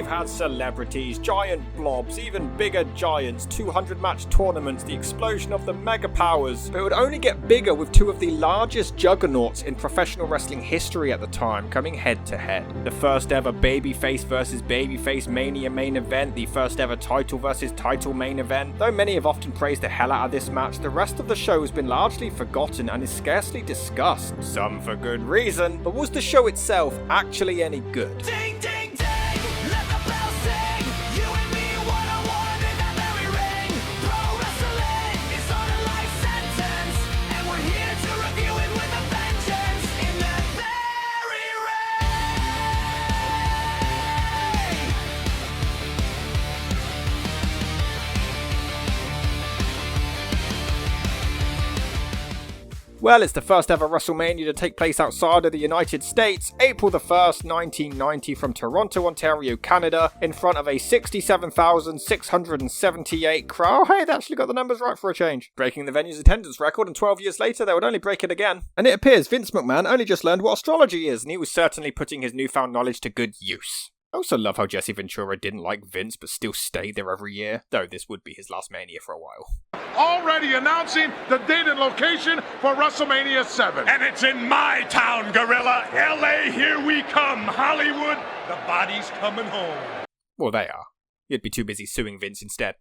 had celebrities, giant blobs, even bigger giants, 200 match tournaments, the explosion of the mega powers, but it would only get bigger with two of the largest juggernauts in professional wrestling history at the time coming head to head. The first ever babyface versus babyface Mania main event, the first ever title versus title main event. Though many have often praised the hell out of this match, the rest of the show has been largely forgotten and is scarcely discussed. Some for good reason, but was the show itself actually any good? Ding, ding, ding, let the bell sing. You and me, one-on-one in that very ring. Pro wrestling is on a life sentence, and we're here to review it with a vengeance in that very ring. Well, it's the first ever WrestleMania to take place outside of the United States, April the 1st, 1990 from Toronto, Ontario, Canada, in front of a 67,678 crowd. Oh, hey, they actually got the numbers right for a change. Breaking the venue's attendance record, and 12 years later they would only break it again. And it appears Vince McMahon only just learned what astrology is, and he was certainly putting his newfound knowledge to good use. I also love how Jesse Ventura didn't like Vince but still stayed there every year, though this would be his last Mania for a while. Already announcing the date and location for WrestleMania VII. And it's in my town, Gorilla. LA, here we come. Hollywood, the body's coming home. Well, they are. You'd be too busy suing Vince instead.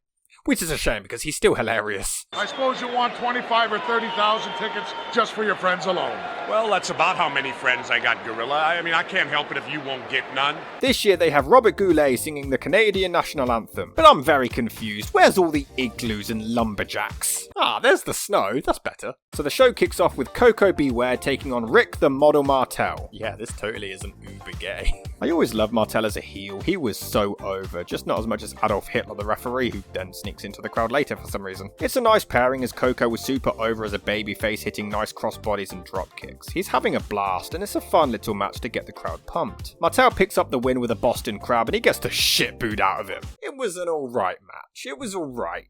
Which is a shame, because he's still hilarious. I suppose you want 25 or 30,000 tickets just for your friends alone. Well, that's about how many friends I got, Gorilla. I mean, I can't help it if you won't get none. This year they have Robert Goulet singing the Canadian national anthem. But I'm very confused. Where's all the igloos and lumberjacks? Ah, there's the snow. That's better. So the show kicks off with Koko B taking on Rick the Model Martel. Yeah, this totally isn't uber gay. I always loved Martel as a heel. He was so over, just not as much as Adolf Hitler, the referee, who then sneaks into the crowd later for some reason. It's a nice pairing as Koko was super over as a babyface, hitting nice crossbodies and drop kicks. He's having a blast, and it's a fun little match to get the crowd pumped. Martel picks up the win with a Boston Crab, and he gets the shit booed out of him. It was an alright match. It was alright.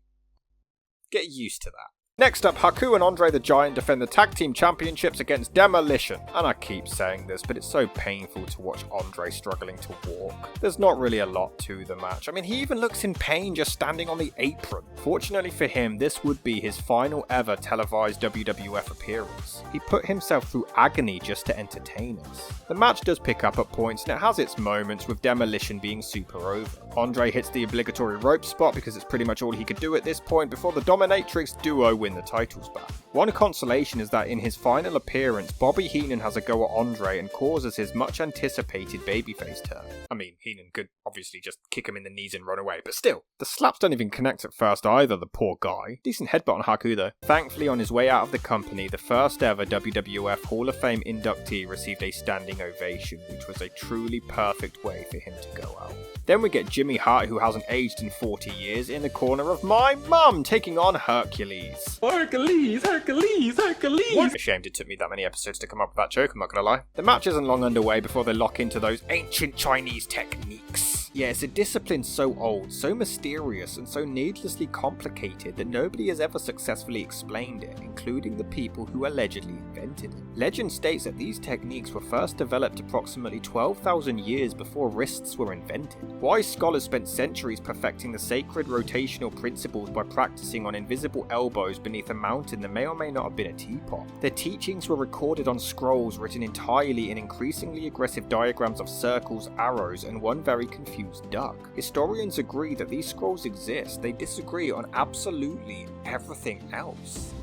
Get used to that. Next up, Haku and Andre the Giant defend the Tag Team Championships against Demolition. And I keep saying this, but it's so painful to watch Andre struggling to walk. There's not really a lot to the match. I mean, he even looks in pain just standing on the apron. Fortunately for him, this would be his final ever televised WWF appearance. He put himself through agony just to entertain us. The match does pick up at points, and it has its moments, with Demolition being super over. Andre hits the obligatory rope spot because it's pretty much all he could do at this point before the Dominatrix duo win the titles back. One consolation is that in his final appearance, Bobby Heenan has a go at Andre and causes his much anticipated babyface turn. I mean, Heenan could obviously just kick him in the knees and run away, but still. The slaps don't even connect at first either, the poor guy. Decent headbutt on Haku though. Thankfully, on his way out of the company, the first ever WWF Hall of Fame inductee received a standing ovation, which was a truly perfect way for him to go out. Then we get Jimmy Hart, who hasn't aged in 40 years, in the corner of my mum, taking on Hercules. Hercules, Hercules, Hercules! I'm ashamed it took me that many episodes to come up with that joke, I'm not gonna lie. The match isn't long underway before they lock into those ancient Chinese techniques. Yeah, it's a discipline so old, so mysterious, and so needlessly complicated that nobody has ever successfully explained it, including the people who allegedly invented it. Legend states that these techniques were first developed approximately 12,000 years before wrists were invented. Wise scholars spent centuries perfecting the sacred rotational principles by practicing on invisible elbows beneath a mountain that may or may not have been a teapot. Their teachings were recorded on scrolls written entirely in increasingly aggressive diagrams of circles, arrows, and one very confused duck. Historians agree that these scrolls exist. They disagree on absolutely everything else.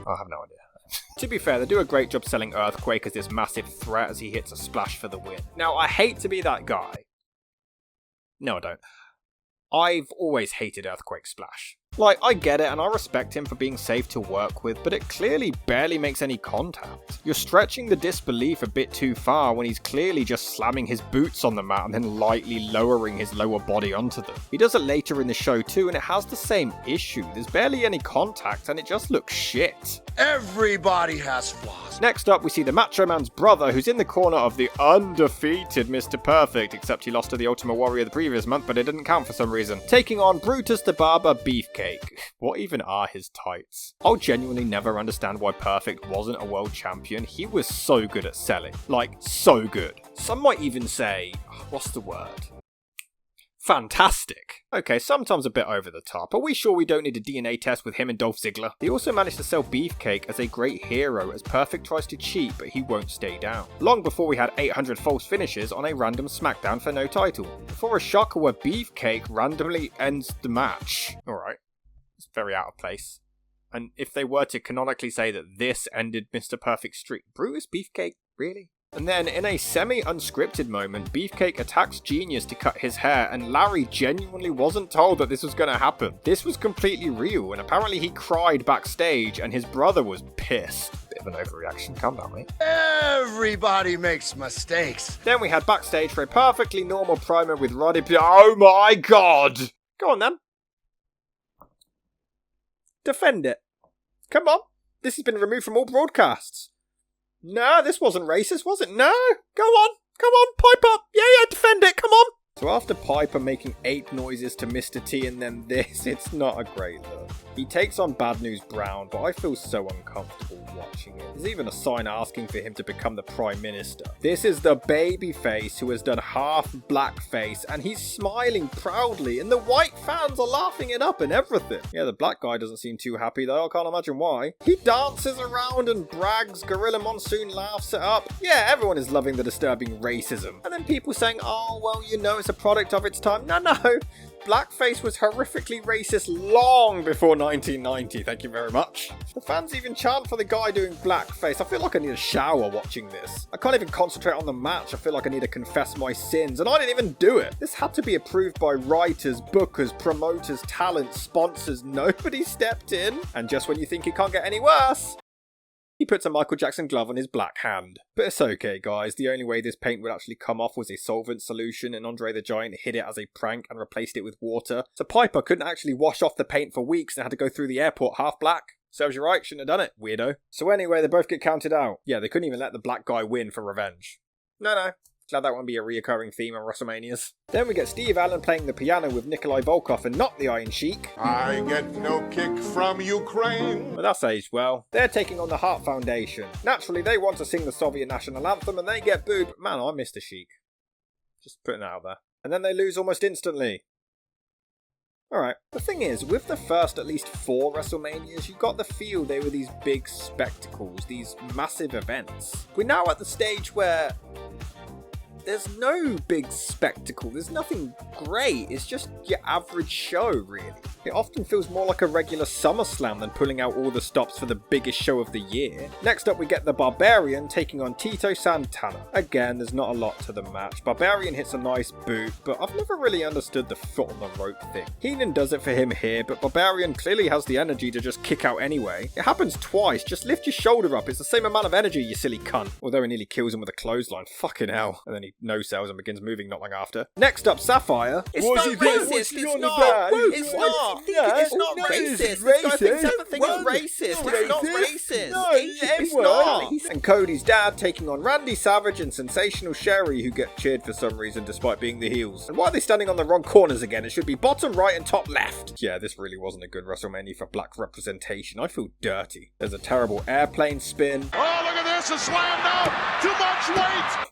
I have no idea. To be fair, they do a great job selling Earthquake as this massive threat as he hits a splash for the win. Now, I hate to be that guy. No, I don't. I've always hated Earthquake Splash. Like, I get it and I respect him for being safe to work with, but it clearly barely makes any contact. You're stretching the disbelief a bit too far when he's clearly just slamming his boots on the mat and then lightly lowering his lower body onto them. He does it later in the show too, and it has the same issue. There's barely any contact and it just looks shit. Everybody has flaws. Next up, we see the Macho Man's brother, who's in the corner of the undefeated Mr. Perfect, except he lost to the Ultimate Warrior the previous month, but it didn't count for some reason, taking on Brutus the Barber Beefcake. What even are his tights? I'll genuinely never understand why Perfect wasn't a world champion. He was so good at selling. Like, so good. Some might even say, what's the word? Fantastic. Okay, sometimes a bit over the top. Are we sure we don't need a DNA test with him and Dolph Ziggler? He also managed to sell Beefcake as a great hero as Perfect tries to cheat, but he won't stay down. Long before we had 800 false finishes on a random SmackDown for no title. Before a shocker where Beefcake randomly ends the match. Alright, it's very out of place. And if they were to canonically say that this ended Mr. Perfect's streak, Brutus Beefcake, really? And then, in a semi-unscripted moment, Beefcake attacks Genius to cut his hair, and Larry genuinely wasn't told that this was going to happen. This was completely real, and apparently he cried backstage, and his brother was pissed. Bit of an overreaction, calm down, mate. Everybody makes mistakes. Then we had backstage for a perfectly normal promo with Roddy Piper. Oh my god! Go on then. Defend it. Come on. This has been removed from all broadcasts. No, this wasn't racist, was it? No! Go on! Come on, Piper! Yeah, defend it, come on! So after Piper making 8 noises to Mr. T and then this, it's not a great look. He takes on Bad News Brown, but I feel so uncomfortable watching it. There's even a sign asking for him to become the Prime Minister. This is the babyface who has done half blackface, and he's smiling proudly, and the white fans are laughing it up and everything. Yeah, the black guy doesn't seem too happy though, I can't imagine why. He dances around and brags, Gorilla Monsoon laughs it up. Yeah, everyone is loving the disturbing racism. And then people saying, oh, well, you know, it's a product of its time. No. Blackface was horrifically racist long before 1990, thank you very much. The fans even chant for the guy doing blackface. I feel like I need a shower watching this. I can't even concentrate on the match. I feel like I need to confess my sins, and I didn't even do it. This had to be approved by writers, bookers, promoters, talent, sponsors. Nobody stepped in. And just when you think it can't get any worse, he puts a Michael Jackson glove on his black hand. But it's okay, guys. The only way this paint would actually come off was a solvent solution, and Andre the Giant hid it as a prank and replaced it with water. So Piper couldn't actually wash off the paint for weeks and had to go through the airport half black. Serves you right, shouldn't have done it, weirdo. So anyway, they both get counted out. Yeah, they couldn't even let the black guy win for revenge. No. Glad that won't be a reoccurring theme on WrestleManias. Then we get Steve Allen playing the piano with Nikolai Volkov and not the Iron Sheik. I get no kick from Ukraine. But that's aged well. They're taking on the Hart Foundation. Naturally, they want to sing the Soviet national anthem and they get booed. But man, I miss the Sheik. Just putting that out there. And then they lose almost instantly. Alright, the thing is, with the first at least 4 WrestleManias, you got the feel they were these big spectacles, these massive events. We're now at the stage where there's no big spectacle, there's nothing great, it's just your average show, really. It often feels more like a regular SummerSlam than pulling out all the stops for the biggest show of the year. Next up we get the Barbarian taking on Tito Santana. Again, there's not a lot to the match. Barbarian hits a nice boot, but I've never really understood the foot on the rope thing. Heenan does it for him here, but Barbarian clearly has the energy to just kick out anyway. It happens twice, just lift your shoulder up, it's the same amount of energy, you silly cunt. Although he nearly kills him with a clothesline, fucking hell. And then he no-sells and begins moving not long after. Next up, Sapphire. It's not racist, it's not! It's not! It's not racist! This guy thinks everything is racist! It's not racist! It's not! And Cody's dad taking on Randy Savage and Sensational Sherri, who get cheered for some reason despite being the heels. And why are they standing on the wrong corners again? It should be bottom right and top left. Yeah, this really wasn't a good WrestleMania for black representation. I feel dirty. There's a terrible airplane spin. Oh, look at this, a slam now! Too much weight!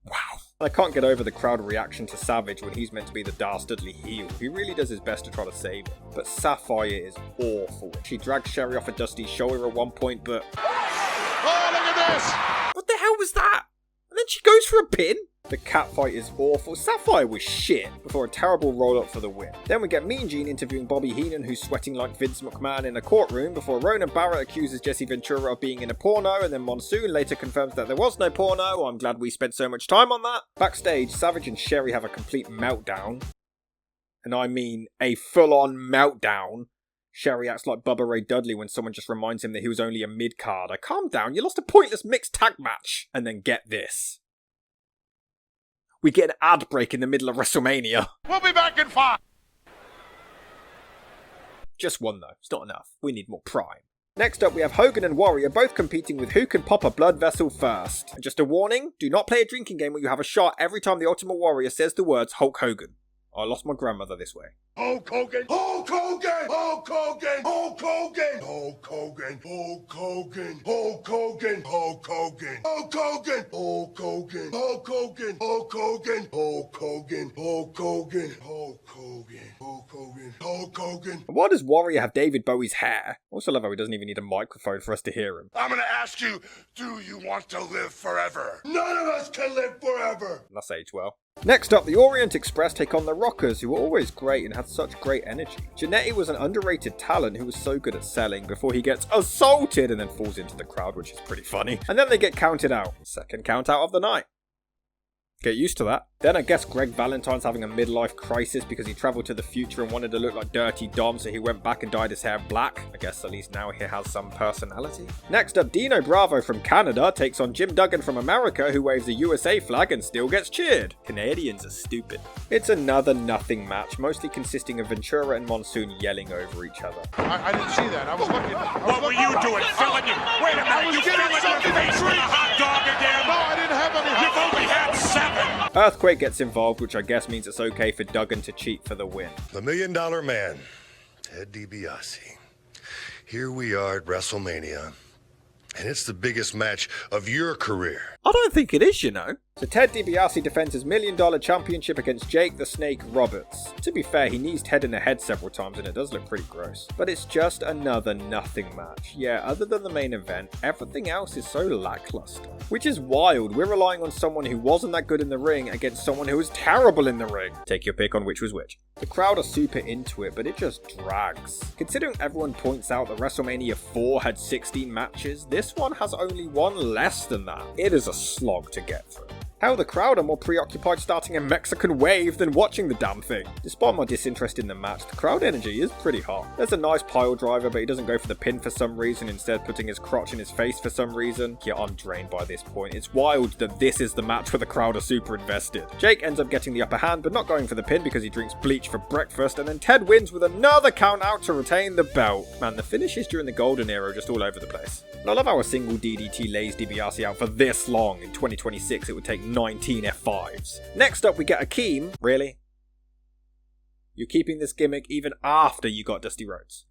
Wow. I can't get over the crowd reaction to Savage when he's meant to be the dastardly heel. He really does his best to try to save it. But Sapphire is awful. She drags Sherri off of Dusty's shoulder at one point, but... Oh, look at this! What the hell was that? And then she goes for a pin? The catfight is awful. Sapphire was shit before a terrible roll-up for the win. Then we get Mean Gene interviewing Bobby Heenan, who's sweating like Vince McMahon in a courtroom, before Ronan Barrett accuses Jesse Ventura of being in a porno, and then Monsoon later confirms that there was no porno. I'm glad we spent so much time on that. Backstage, Savage and Sherri have a complete meltdown. And I mean a full-on meltdown. Sherri acts like Bubba Ray Dudley when someone just reminds him that he was only a mid-carder. Calm down, you lost a pointless mixed tag match. And then get this. We get an ad break in the middle of WrestleMania. We'll be back in 5. Just one though, it's not enough. We need more prime. Next up we have Hogan and Warrior both competing with who can pop a blood vessel first. And just a warning, do not play a drinking game where you have a shot every time the Ultimate Warrior says the words Hulk Hogan. I lost my grandmother this way. Hulk Hogan, Hulk Hogan, Hulk Hogan, Hulk Hogan, Hulk Hogan, Hulk Hogan, Hulk Hogan, Hulk Hogan, Hulk Hogan, Hulk Hogan, Hulk Hogan, Hulk Hogan, Hulk Hogan, Hulk Hogan, Hulk Hogan, Hulk Hogan, Hulk Hogan. And why does Warrior have David Bowie's hair? I also love how he doesn't even need a microphone for us to hear him. I'm gonna ask you, do you want to live forever? None of us can live forever. That's aged well. Next up, the Orient Express take on the Rockers, who were always great and had such great energy. Jannetty was an underrated talent who was so good at selling before he gets assaulted and then falls into the crowd, which is pretty funny. And then they get counted out. Second count out of the night. Get used to that. Then I guess Greg Valentine's having a midlife crisis because he travelled to the future and wanted to look like Dirty Dom, so he went back and dyed his hair black. I guess at least now he has some personality. Next up, Dino Bravo from Canada takes on Jim Duggan from America, who waves a USA flag and still gets cheered. Canadians are stupid. It's another nothing match, mostly consisting of Ventura and Monsoon yelling over each other. I didn't see that. I was looking. What were you doing? Filling you? Wait a minute, you filling your face with a hot dog again? No, I didn't have any. You've only had 7. Earthquake gets involved, which I guess means it's okay for Duggan to cheat for the win. The $1 Million Man, Ted DiBiase. Here we are at WrestleMania, and it's the biggest match of your career. I don't think it is, you know. So Ted DiBiase defends his $1 Million championship against Jake the Snake Roberts. To be fair, he knees Ted in the head several times and it does look pretty gross. But it's just another nothing match. Yeah, other than the main event, everything else is so lackluster. Which is wild, we're relying on someone who wasn't that good in the ring against someone who was terrible in the ring. Take your pick on which was which. The crowd are super into it, but it just drags. Considering everyone points out that WrestleMania IV had 16 matches, this one has only one less than that. It is a slog to get through. Hell, the crowd are more preoccupied starting a Mexican wave than watching the damn thing. Despite my disinterest in the match, the crowd energy is pretty hot. There's a nice pile driver, but he doesn't go for the pin for some reason, instead putting his crotch in his face for some reason. Yeah, I'm drained by this point. It's wild that this is the match where the crowd are super invested. Jake ends up getting the upper hand, but not going for the pin because he drinks bleach for breakfast, and then Ted wins with another count out to retain the belt. Man, the finishes during the Golden Era are just all over the place. And I love how a single DDT lays DiBiase out for this long. In 2026, it would take 19 F5s. Next up, we get Akeem. Really? You're keeping this gimmick even after you got Dusty Rhodes?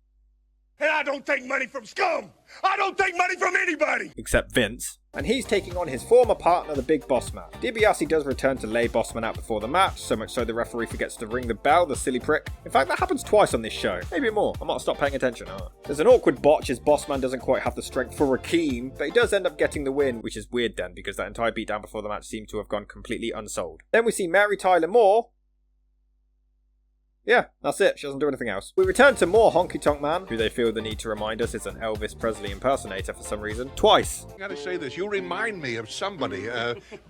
And I don't take money from scum. I don't take money from anybody. Except Vince. And he's taking on his former partner, the Big Boss Man. DiBiase does return to lay Boss Man out before the match, so much so the referee forgets to ring the bell, the silly prick. In fact, that happens twice on this show. Maybe more. I might stop paying attention. There's an awkward botch as Boss Man doesn't quite have the strength for Akeem, but he does end up getting the win, which is weird then, because that entire beatdown before the match seemed to have gone completely unsold. Then we see Mary Tyler Moore. Yeah, that's it. She doesn't do anything else. We return to more Honky Tonk Man, who they feel the need to remind us is an Elvis Presley impersonator for some reason. Twice. I gotta say this, you remind me of somebody.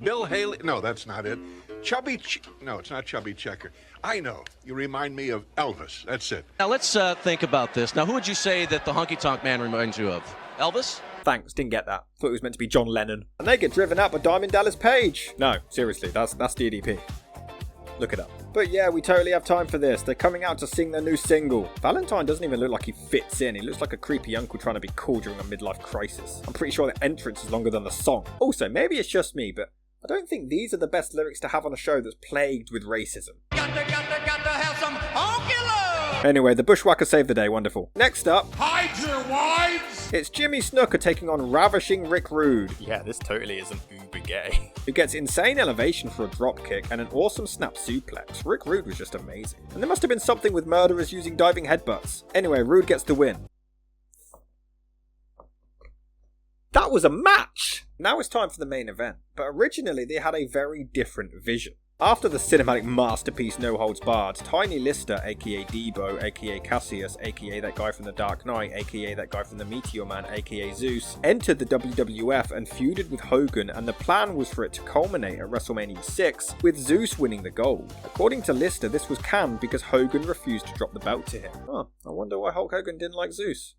Bill Haley. No, that's not it. No, it's not Chubby Checker. I know. You remind me of Elvis. That's it. Now let's think about this. Now, who would you say that the Honky Tonk Man reminds you of? Elvis? Thanks, didn't get that. Thought it was meant to be John Lennon. And they get driven out by Diamond Dallas Page. No, seriously, that's DDP. Look it up. But yeah, we totally have time for this. They're coming out to sing their new single. Valentine doesn't even look like he fits in. He looks like a creepy uncle trying to be cool during a midlife crisis. I'm pretty sure the entrance is longer than the song. Also, maybe it's just me, but I don't think these are the best lyrics to have on a show that's plagued with racism. Got to have some honky love. Anyway, the Bushwhacker saved the day. Wonderful. Next up, Hide your wives. it's Jimmy Snuka taking on ravishing Rick Rude. Yeah, this totally isn't uber gay. Who gets insane elevation for a dropkick and an awesome snap suplex. Rick Rude was just amazing. And there must have been something with murderers using diving headbutts. Anyway, Rude gets the win. That was a match! Now it's time for the main event, but originally they had a very different vision. After the cinematic masterpiece No Holds Barred, Tiny Lister, aka Debo, aka Cassius, aka that guy from The Dark Knight, aka that guy from The Meteor Man, aka Zeus, entered the WWF and feuded with Hogan, and the plan was for it to culminate at WrestleMania VI, with Zeus winning the gold. According to Lister, this was canned because Hogan refused to drop the belt to him. Huh, I wonder why Hulk Hogan didn't like Zeus.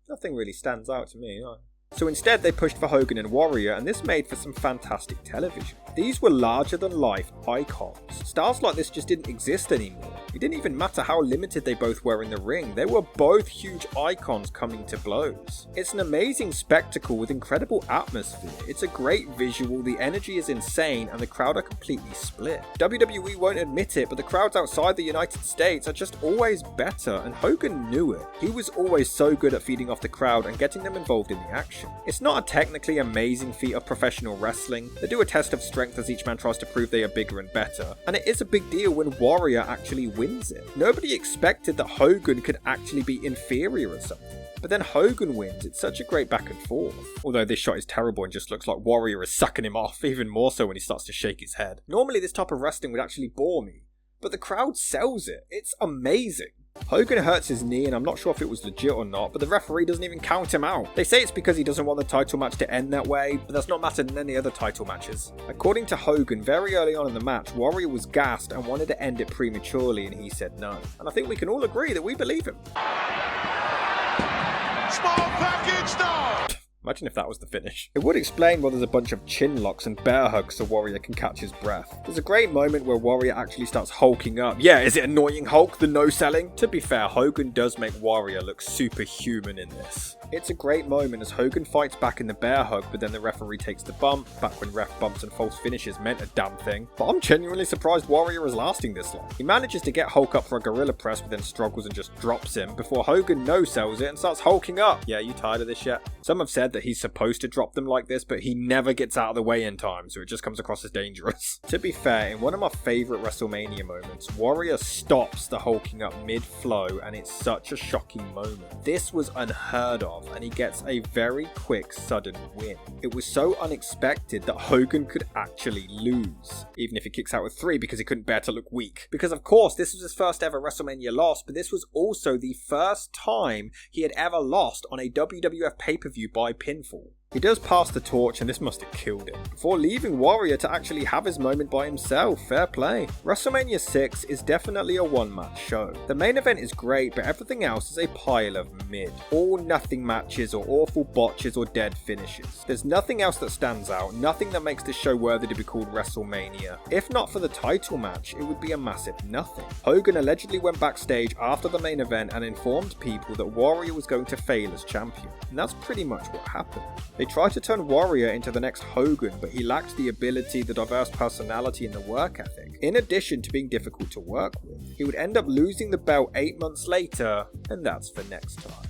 Nothing really stands out to me, no. So instead they pushed for Hogan and Warrior, and this made for some fantastic television. These were larger than life icons. Stars like this just didn't exist anymore. It didn't even matter how limited they both were in the ring, they were both huge icons coming to blows. It's an amazing spectacle with incredible atmosphere, it's a great visual, the energy is insane, and the crowd are completely split. WWE won't admit it, but the crowds outside the United States are just always better, and Hogan knew it. He was always so good at feeding off the crowd and getting them involved in the action. It's not a technically amazing feat of professional wrestling, they do a test of strength as each man tries to prove they are bigger and better, and it is a big deal when Warrior actually wins it. Nobody expected that Hogan could actually be inferior at something. But then Hogan wins, it's such a great back and forth. Although this shot is terrible and just looks like Warrior is sucking him off, even more so when he starts to shake his head. Normally this type of wrestling would actually bore me, but the crowd sells it, it's amazing. Hogan hurts his knee and I'm not sure if it was legit or not, but the referee doesn't even count him out. They say it's because he doesn't want the title match to end that way, but that's not mattered in any other title matches. According to Hogan, very early on in the match, Warrior was gassed and wanted to end it prematurely and he said no. And I think we can all agree that we believe him. Small package now. Imagine if that was the finish. It would explain why there's a bunch of chin locks and bear hugs so Warrior can catch his breath. There's a great moment where Warrior actually starts hulking up. Yeah, is it annoying Hulk, the no-selling? To be fair, Hogan does make Warrior look superhuman in this. It's a great moment as Hogan fights back in the bear hug, but then the referee takes the bump, back when ref bumps and false finishes meant a damn thing. But I'm genuinely surprised Warrior is lasting this long. He manages to get Hulk up for a gorilla press, but then struggles and just drops him before Hogan no-sells it and starts hulking up. Yeah, you tired of this yet? Some have said that he's supposed to drop them like this, but he never gets out of the way in time, so it just comes across as dangerous. To be fair, in one of my favourite WrestleMania moments, Warrior stops the hulking up mid-flow, and it's such a shocking moment. This was unheard of, and he gets a very quick, sudden win. It was so unexpected that Hogan could actually lose, even if he kicks out with 3 because he couldn't bear to look weak. Because of course, this was his first ever WrestleMania loss, but this was also the first time he had ever lost on a WWF pay-per-view by pinfall. He does pass the torch and this must have killed him, before leaving Warrior to actually have his moment by himself. Fair play. WrestleMania VI is definitely a one-match show. The main event is great, but everything else is a pile of mid. All nothing matches or awful botches or dead finishes. There's nothing else that stands out, nothing that makes this show worthy to be called WrestleMania. If not for the title match, it would be a massive nothing. Hogan allegedly went backstage after the main event and informed people that Warrior was going to fail as champion. And that's pretty much what happened. They tried to turn Warrior into the next Hogan, but he lacked the ability, the diverse personality, and the work ethic. In addition to being difficult to work with, he would end up losing the belt 8 months later, and that's for next time.